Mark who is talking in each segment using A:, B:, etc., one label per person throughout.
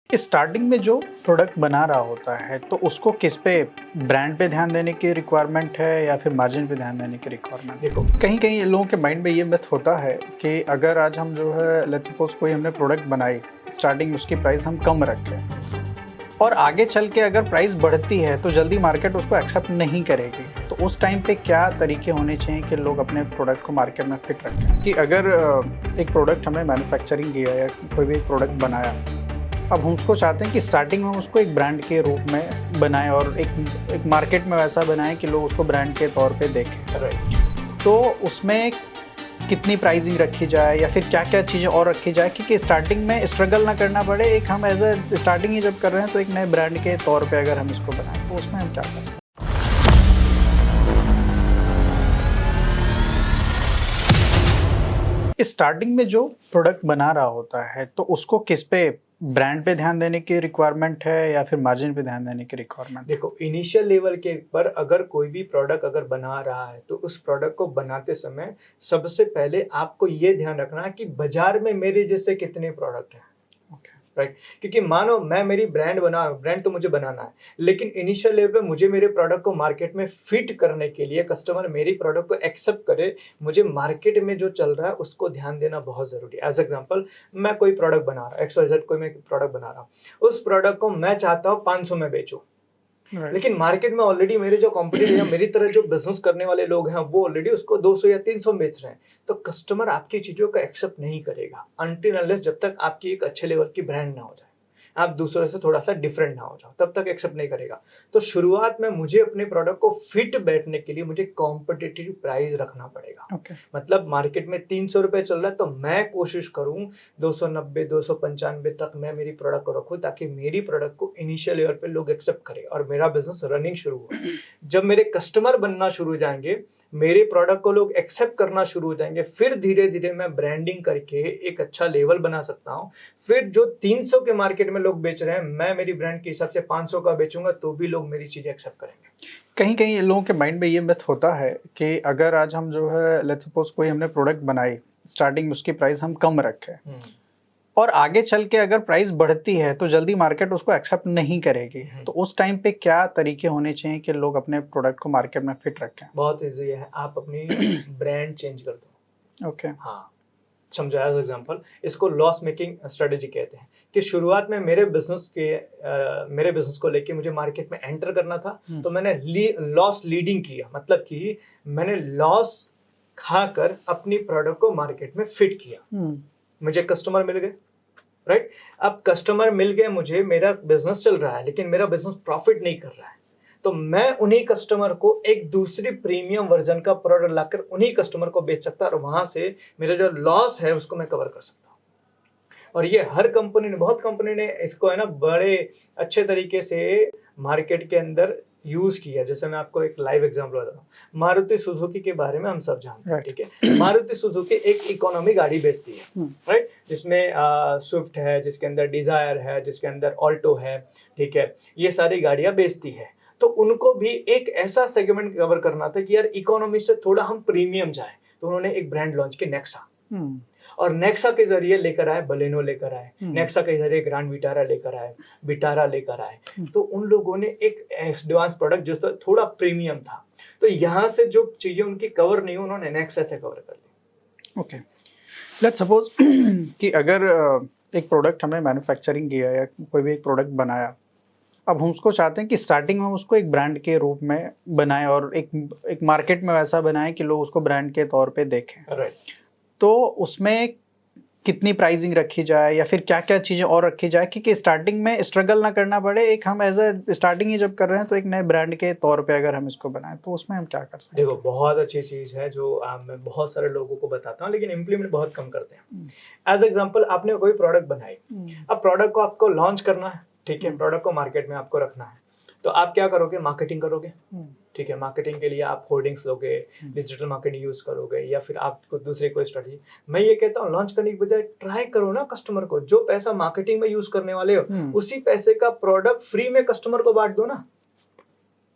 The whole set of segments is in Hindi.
A: स्टार्टिंग में जो प्रोडक्ट बना रहा होता है तो उसको किस पे ब्रांड पे ध्यान देने की रिक्वायरमेंट है या फिर मार्जिन पे ध्यान देने की रिक्वायरमेंट। देखो कहीं कहीं लोगों के माइंड में ये बात होता है कि अगर आज हम जो है लेट्स सपोज कोई हमने प्रोडक्ट बनाई, स्टार्टिंग उसकी प्राइस हम कम रखें और आगे चल के अगर प्राइस बढ़ती है तो जल्दी मार्केट उसको एक्सेप्ट नहीं करेगी, तो उस टाइम पे क्या तरीके होने चाहिए कि लोग अपने प्रोडक्ट को मार्केट में फिट रखें। कि अगर एक प्रोडक्ट हमने मैन्युफैक्चरिंग किया या कोई भी प्रोडक्ट बनाया, अब हम उसको चाहते हैं कि स्टार्टिंग में उसको एक ब्रांड के रूप में बनाएं और एक मार्केट में वैसा बनाएं कि लोग उसको ब्रांड के तौर पे देखें।
B: राइट।
A: तो उसमें कितनी प्राइसिंग रखी जाए या फिर क्या क्या चीज़ें और रखी जाए कि स्टार्टिंग में स्ट्रगल ना करना पड़े। एक हम एज ए स्टार्टिंग ही जब कर रहे हैं तो एक नए ब्रांड के तौर पे अगर हम इसको बनाएं तो उसमें हम क्या कर सकते हैं। स्टार्टिंग में जो प्रोडक्ट बना रहा होता है तो उसको किस पे ब्रांड पे ध्यान देने की रिक्वायरमेंट है या फिर मार्जिन पे ध्यान देने की रिक्वायरमेंट।
B: देखो, इनिशियल लेवल के पर अगर कोई भी प्रोडक्ट अगर बना रहा है तो उस प्रोडक्ट को बनाते समय सबसे पहले आपको ये ध्यान रखना है कि बाजार में मेरे जैसे कितने प्रोडक्ट हैं। राइट। क्योंकि मानो मैं मेरी ब्रांड बना रहा हूँ, ब्रांड तो मुझे बनाना है, लेकिन इनिशियल लेवल पे मुझे मेरे प्रोडक्ट को मार्केट में फिट करने के लिए कस्टमर मेरी प्रोडक्ट को एक्सेप्ट करे, मुझे मार्केट में जो चल रहा है उसको ध्यान देना बहुत जरूरी है। एज एग्जांपल, मैं कोई प्रोडक्ट बना रहा हूँ, XYZ कोई मैं प्रोडक्ट बना रहा हूँ, उस प्रोडक्ट को मैं चाहता हूँ 500 में बेचूं, लेकिन मार्केट में ऑलरेडी मेरे जो कॉम्पिटिटर मेरी तरह जो बिजनेस करने वाले लोग हैं वो ऑलरेडी उसको 200 या 300 में बेच रहे हैं। तो कस्टमर आपकी चीजों को एक्सेप्ट नहीं करेगा अनटिल अनलेस जब तक आपकी एक अच्छे लेवल की ब्रांड ना हो जाए, आप दूसरों से थोड़ा सा डिफरेंट ना हो जाओ, तब तक एक्सेप्ट नहीं करेगा। तो शुरुआत में मुझे अपने प्रोडक्ट को फिट बैठने के लिए मुझे कॉम्पिटिटिव प्राइस रखना पड़ेगा। मतलब मार्केट में 300 रुपए चल रहा है तो मैं कोशिश करूं 290 295 तक मैं मेरी प्रोडक्ट को रखूं, ताकि मेरी प्रोडक्ट को इनिशियल लेवल पे लोग एक्सेप्ट करें और मेरा बिजनेस रनिंग शुरू हो। जब मेरे कस्टमर बनना शुरू हो जाएंगे, मेरे प्रोडक्ट को लोग एक्सेप्ट करना शुरू हो जाएंगे, फिर धीरे धीरे मैं ब्रांडिंग करके एक अच्छा लेवल बना सकता हूं। फिर जो 300 के मार्केट में लोग बेच रहे हैं, मैं मेरी ब्रांड के हिसाब से 500 का बेचूंगा तो भी लोग मेरी चीजें एक्सेप्ट करेंगे।
A: कहीं कहीं लोगों के माइंड में ये बात होता है कि अगर आज हम जो है लेट्स सपोज कोई हमने प्रोडक्ट बनाई, स्टार्टिंग में उसकी प्राइस हम कम रखें और आगे चल के अगर प्राइस बढ़ती है तो जल्दी मार्केट उसको एक्सेप्ट नहीं करेगी, तो उस टाइम पे क्या तरीके होने चाहिए कि लोग अपने प्रोडक्ट को मार्केट में फिट रखें।
B: बहुत इजी है, आप अपनी ब्रांड चेंज कर दो।
A: ओके।
B: हाँ, समझो एज एग्जांपल, इसको लॉस मेकिंग स्ट्रेटेजी कहते हैं। कि शुरुआत में मेरे बिजनेस को लेके मुझे मार्केट में एंटर करना था, तो मैंने लॉस लीडिंग किया, मतलब कि मैंने लॉस खाकर अपनी प्रोडक्ट को मार्केट में फिट किया। मुझे कस्टमर मिल गए, राइट। अब कस्टमर मिल गए मुझे, मेरा बिजनेस चल रहा है लेकिन मेरा बिजनेस प्रॉफिट नहीं कर रहा है, तो मैं उन्हीं कस्टमर को एक दूसरी प्रीमियम वर्जन का प्रोडक्ट लाकर उन्हीं कस्टमर को बेच सकता और वहां से मेरा जो लॉस है उसको मैं कवर कर सकता हूँ। और ये हर कंपनी ने, बहुत कंपनी ने इसको है ना बड़े अच्छे तरीके से मार्केट के अंदर यूज किया। जैसे मैं आपको एक लाइव एग्जांपल बताता हूँ, मारुति सुजुकी के बारे में हम सब जानते हैं, ठीक है। मारुति सुजुकी एक इकोनॉमी गाड़ी बेचती है, राइट, जिसमें स्विफ्ट है, जिसके अंदर डिजायर है, जिसके अंदर ऑल्टो है, ठीक है, ये सारी गाड़ियां बेचती है। तो उनको भी एक ऐसा सेगमेंट कवर करना था कि यार इकोनॉमी से थोड़ा हम प्रीमियम जाए, तो उन्होंने एक ब्रांड लॉन्च की, नेक्सा। और नेक्सा के जरिए लेकर आए, बलेनो लेकर आए, नेक्सा के जरिए ग्रैंड विटारा लेकर आए, विटारा लेकर आए। तो उन लोगों ने एक एडवांस प्रोडक्ट जो थोड़ा प्रीमियम था, तो यहाँ से जो चीजें उनकी कवर नहीं, उन्होंने नेक्सा से कवर कर ली।
A: ओके, लेट्स सपोज कि अगर एक प्रोडक्ट हमने मैन्युफैक्चरिंग किया या कोई भी एक प्रोडक्ट बनाया, अब हम उसको चाहते हैं कि स्टार्टिंग में उसको एक ब्रांड के रूप में बनाएं और एक मार्केट में वैसा बनाएं कि लोग उसको ब्रांड के तौर पे देखें।
B: राइट।
A: तो उसमें कितनी प्राइसिंग रखी जाए या फिर क्या क्या चीज़ें और रखी जाए कि स्टार्टिंग में स्ट्रगल ना करना पड़े। एक हम एज ए स्टार्टिंग ही जब कर रहे हैं तो एक नए ब्रांड के तौर पे अगर हम इसको बनाएं तो उसमें हम क्या कर सकते हैं।
B: देखो, बहुत अच्छी चीज है जो मैं बहुत सारे लोगों को बताता हूँ, लेकिन इम्प्लीमेंट बहुत कम करते हैं। एज एग्जाम्पल, आपने कोई प्रोडक्ट बनाई, अब प्रोडक्ट को आपको लॉन्च करना है, ठीक है, प्रोडक्ट को मार्केट में आपको रखना है, तो आप क्या करोगे? मार्केटिंग करोगे, ठीक है। मार्केटिंग के लिए आप होर्डिंग्स लोगे, डिजिटल मार्केटिंग यूज करोगे, या फिर आपको दूसरी कोई स्ट्रेटजी। मैं ये कहता हूँ, लॉन्च करने की बजाय ट्राई करो ना कस्टमर को, जो पैसा मार्केटिंग में यूज करने वाले हो उसी पैसे का प्रोडक्ट फ्री में कस्टमर को बांट दो ना।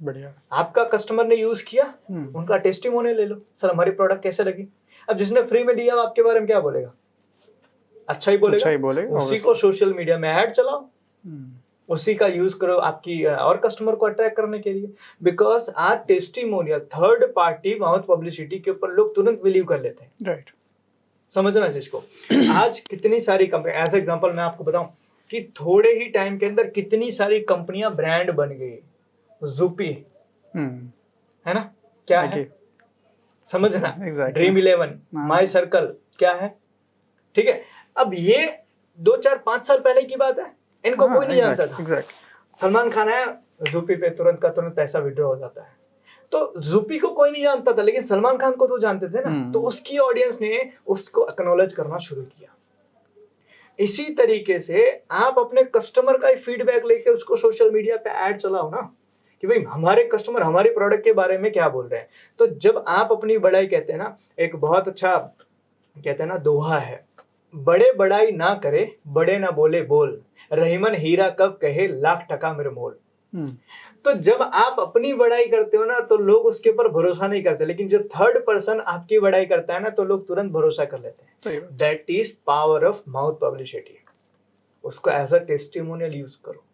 A: बढ़िया।
B: आपका कस्टमर ने यूज किया, उनका टेस्टिमोनियल ले लो, सर हमारी प्रोडक्ट कैसे लगी। अब जिसने फ्री में दिया आपके बारे में क्या बोलेगा? अच्छा ही बोलेगा,
A: अच्छा ही बोलेगा।
B: उसी को सोशल मीडिया में ऐड चलाओ, उसी का यूज करो आपकी और कस्टमर को अट्रैक्ट करने के लिए, बिकॉज आज testimonial third party mouth publicity के ऊपर लोग तुरंत बिलीव कर लेते हैं।
A: राइट।
B: समझना चीज को। आज कितनी सारी कंपनी, एज एग्जांपल मैं आपको बताऊं कि थोड़े ही टाइम के अंदर कितनी सारी कंपनियां ब्रांड बन गई। ज़ूपी है ना, क्या है समझना, ड्रीम 11, माई सर्कल क्या है, ठीक है। अब ये 2-4-5 साल पहले की बात है, इनको कोई नहीं जानता था। सलमान खान है, ज़ूपी पे तुरंत का तुरंत पैसा विड्रॉ हो जाता है। तो ज़ूपी को कोई नहीं जानता था, लेकिन सलमान खान को तो जानते थे ना। तो उसकी ऑडियंस ने उसको एक्नॉलेज करना शुरू किया। इसी तरीके से आप अपने कस्टमर का फीडबैक लेके उसको सोशल मीडिया पे ऐड चलाओ ना, कि भाई हमारे कस्टमर हमारे प्रोडक्ट के बारे में क्या बोल रहे हैं। तो जब आप अपनी बड़ाई, कहते हैं ना, एक बहुत अच्छा कहते हैं ना दोहा है, बड़े बड़ाई ना करे, बड़े ना बोले बोल, रहीमन हीरा कब कहे, लाख टका मेरे मोल। तो जब आप अपनी बड़ाई करते हो ना, तो लोग उसके ऊपर भरोसा नहीं करते, लेकिन जब थर्ड पर्सन आपकी बड़ाई करता है ना, तो लोग तुरंत भरोसा कर लेते हैं। That is power of mouth publicity. उसको एज अ टेस्टिमोनियल यूज करो।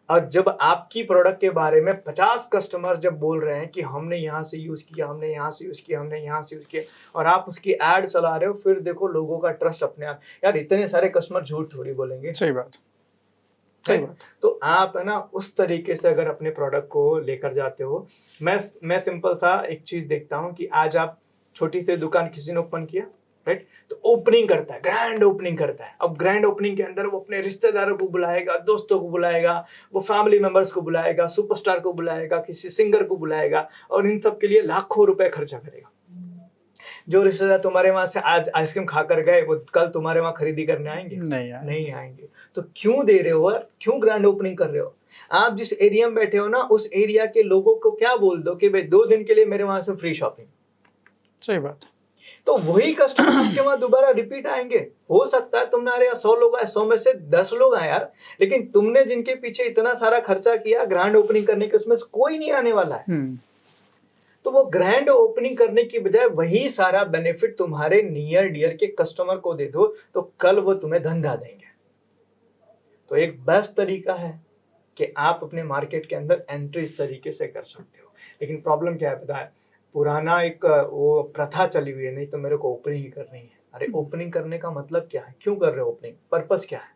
B: और जब आपकी प्रोडक्ट के बारे में 50 कस्टमर जब बोल रहे हैं कि हमने यहाँ से यूज किया, हमने यहाँ से यूज किया, हमने यहाँ से यूज किया, और आप उसकी एड चला रहे हो, फिर देखो लोगों का ट्रस्ट अपने आप। यार इतने सारे कस्टमर झूठ थोड़ी बोलेंगे।
A: सही बात।
B: तो आप है ना उस तरीके से अगर अपने प्रोडक्ट को लेकर जाते हो। मैं सिंपल सा एक चीज देखता हूँ कि आज आप छोटी सी दुकान किसी ने ओपन किया, राइट, तो ओपनिंग करता है, ग्रैंड ओपनिंग करता है। अब ग्रैंड ओपनिंग के अंदर वो अपने रिश्तेदारों को बुलाएगा, दोस्तों को बुलाएगा, वो फैमिली मेंबर्स को बुलाएगा, सुपरस्टार को बुलाएगा, किसी सिंगर को बुलाएगा, और इन सब के लिए लाखों रुपए खर्चा करेगा। जो रिश्तेदार तुम्हारे वहां से आज आइसक्रीम खाकर गए, वो कल तुम्हारे वहां खरीदी करने आएंगे? नहीं आएंगे। तो क्यों दे रहे हो, क्यों ग्रैंड ओपनिंग कर रहे हो? आप जिस एरिया में बैठे हो ना, उस एरिया के लोगों को क्या बोल दो कि भाई 2 दिन के लिए मेरे वहां से फ्री शॉपिंग।
A: सही बात।
B: तो वही कस्टमर आपके वहां दोबारा रिपीट आएंगे। हो सकता है तुम्हारे यहाँ 100 लोग आए, 100 में से 10 लोग आए यार, लेकिन तुमने जिनके पीछे इतना सारा खर्चा किया ग्रैंड ओपनिंग करने के, उसमें कोई नहीं आने वाला है। तो वो ग्रैंड ओपनिंग करने की बजाय वही सारा बेनिफिट तुम्हारे नियर डियर के कस्टमर को दे दो, तो कल वो तुम्हें धंधा देंगे। तो एक बेस्ट तरीका है कि आप अपने मार्केट के अंदर एंट्री इस तरीके से कर सकते हो। लेकिन प्रॉब्लम क्या है पता है, पुराना एक वो प्रथा चली हुई है, नहीं तो मेरे को ओपनिंग ही करनी है। अरे ओपनिंग करने का मतलब क्या है, क्यों कर रहे हो ओपनिंग, पर्पस क्या है?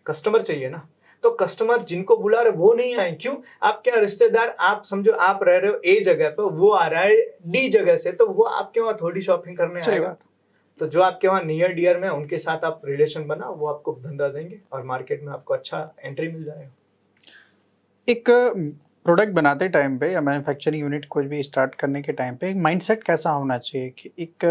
B: कस्टमर चाहिए ना। तो कस्टमर जिनको बुला रहे वो नहीं आए, क्यों? आप क्या रिश्तेदार, आप समझो आप रह रहे हो ए जगह पर, वो आ रहा है डी जगह से, तो वो आपके वहां थोड़ी शॉपिंग करने आएगा। तो जो आपके वहां नियर डियर में, उनके साथ आप रिलेशन बनाओ, वो आपको धंधा देंगे और मार्केट में आपको अच्छा एंट्री मिल जाएगा।
A: एक प्रोडक्ट बनाते टाइम पे या मैन्युफैक्चरिंग यूनिट कुछ भी स्टार्ट करने के टाइम पे एक माइंडसेट कैसा होना चाहिए कि एक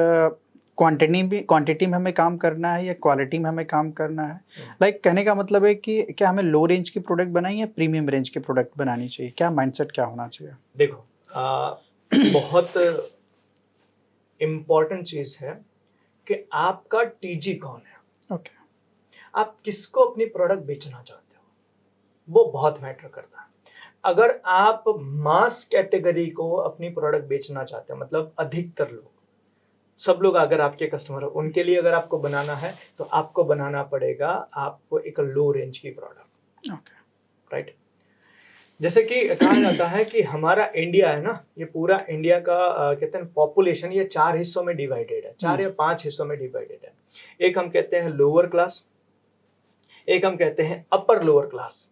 A: क्वांटिटी में हमें काम करना है या क्वालिटी में हमें काम करना है? लाइक कहने का मतलब है कि क्या हमें लो रेंज की प्रोडक्ट बनाई या प्रीमियम रेंज की प्रोडक्ट बनानी चाहिए? क्या माइंडसेट क्या होना चाहिए?
B: देखो बहुत इम्पोर्टेंट चीज है कि आपका टीजी कौन है।
A: ओके।
B: आप किसको अपनी प्रोडक्ट बेचना चाहते हो, वो बहुत मैटर करता है। अगर आप मास कैटेगरी को अपनी प्रोडक्ट बेचना चाहते हैं, मतलब अधिकतर लोग, सब लोग अगर आपके कस्टमर हो, उनके लिए अगर आपको बनाना है, तो आपको बनाना पड़ेगा आपको एक लो रेंज की प्रोडक्ट।
A: ओके।
B: राइट। जैसे कि कहा जाता है कि हमारा इंडिया है ना, ये पूरा इंडिया का कहते हैं पॉपुलेशन, ये 4 हिस्सों में डिवाइडेड है, 4 या 5 हिस्सों में डिवाइडेड है। एक हम कहते हैं लोअर क्लास, एक हम कहते हैं अपर लोअर क्लास,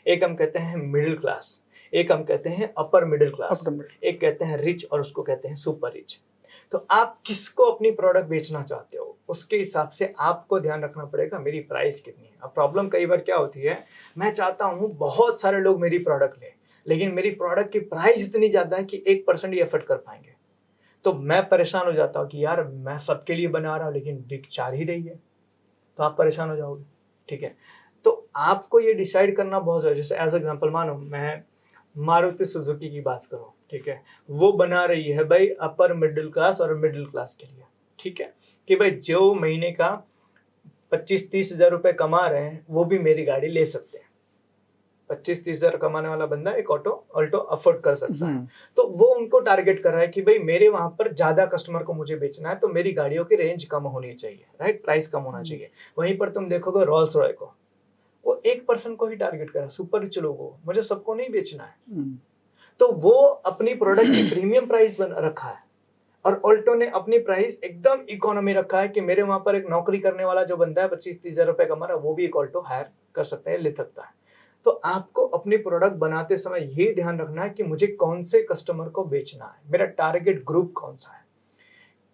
B: एक हम कहते हैं मिडिल क्लास, एक हम कहते हैं अपर मिडिल क्लास, एक कहते हैं रिच, और उसको कहते हैं सुपर रिच। तो आप किसको अपनी प्रोडक्ट बेचना चाहते हो, उसके हिसाब से आपको ध्यान रखना पड़ेगा मेरी प्राइस कितनी है। अब प्रॉब्लम कई बार क्या होती है, मैं चाहता हूँ बहुत सारे लोग मेरी प्रोडक्ट लें, लेकिन मेरी प्रोडक्ट की प्राइस इतनी ज़्यादा है कि 1% ही एफर्ट कर पाएंगे। तो मैं परेशान हो जाता हूँ कि यार मैं सबके लिए बना रहा हूँ, लेकिन बिक 4 ही रही है, तो आप परेशान हो जाओगे। ठीक है, तो आपको ये डिसाइड करना बहुत ज़रूरी है। जैसे एज एग्जाम्पल मानो मैं मारुति सुजुकी की बात करूं, ठीक है, वो बना रही है भाई अपर मिडिल क्लास और मिडिल क्लास के लिए। ठीक है, कि भाई जो महीने का 25-30 हज़ार रुपए कमा रहे हैं, वो भी मेरी गाड़ी ले सकते हैं। 25-30 हज़ार कमाने वाला बंदा एक ऑल्टो अफोर्ड कर सकता है। तो वो उनको टारगेट कर रहा है कि भाई मेरे वहां पर ज्यादा कस्टमर को मुझे बेचना है, तो मेरी गाड़ियों की रेंज कम होनी चाहिए, राइट, प्राइस कम होना चाहिए। वहीं पर तुम देखोगे रोल्स रॉय को, वो 1% को ही टारगेट करा, सुपर रिच लोगों को, मुझे सबको नहीं बेचना है।
A: हम्म,
B: तो वो अपनी प्रोडक्ट की प्रीमियम प्राइस बन रखा है और ऑल्टो ने अपनी प्राइस एकदम इकोनॉमी रखा है कि मेरे वहां पर एक नौकरी करने वाला जो बंदा है 25-30 हजार रुपए कमा रहा है, वो भी एक ऑल्टो हायर कर सकता है, ले सकता है। तो आपको अपनी प्रोडक्ट बनाते समय ये ध्यान रखना है कि मुझे कौन से कस्टमर को बेचना है, मेरा टारगेट ग्रुप कौन सा है,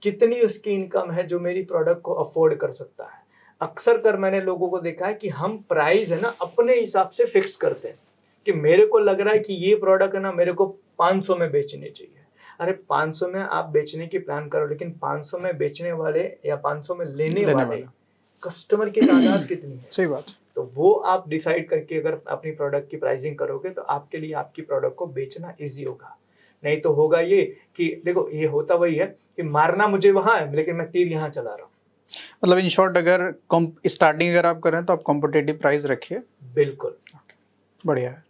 B: कितनी उसकी इनकम है जो मेरी प्रोडक्ट को अफोर्ड कर सकता है। अक्सर कर मैंने लोगों को देखा है कि हम प्राइस है ना अपने हिसाब से फिक्स करते हैं कि मेरे को लग रहा है कि ये प्रोडक्ट है ना मेरे को 500 में बेचनी चाहिए। अरे 500 में आप बेचने की प्लान करो, लेकिन 500 में बेचने वाले या 500 में लेने वाले कस्टमर की तादाद कितनी है,
A: सही बात।
B: तो वो आप डिसाइड करके अगर अपनी प्रोडक्ट की प्राइसिंग करोगे तो आपके लिए आपकी प्रोडक्ट को बेचना इजी होगा। नहीं तो होगा ये कि देखो ये होता वही है कि मारना मुझे वहां है लेकिन मैं तीर यहाँ चला रहा हूँ।
A: मतलब इन शॉर्ट अगर स्टार्टिंग अगर आप करें तो आप कॉम्पिटिटिव प्राइस रखिए।
B: बिल्कुल,
A: बढ़िया है।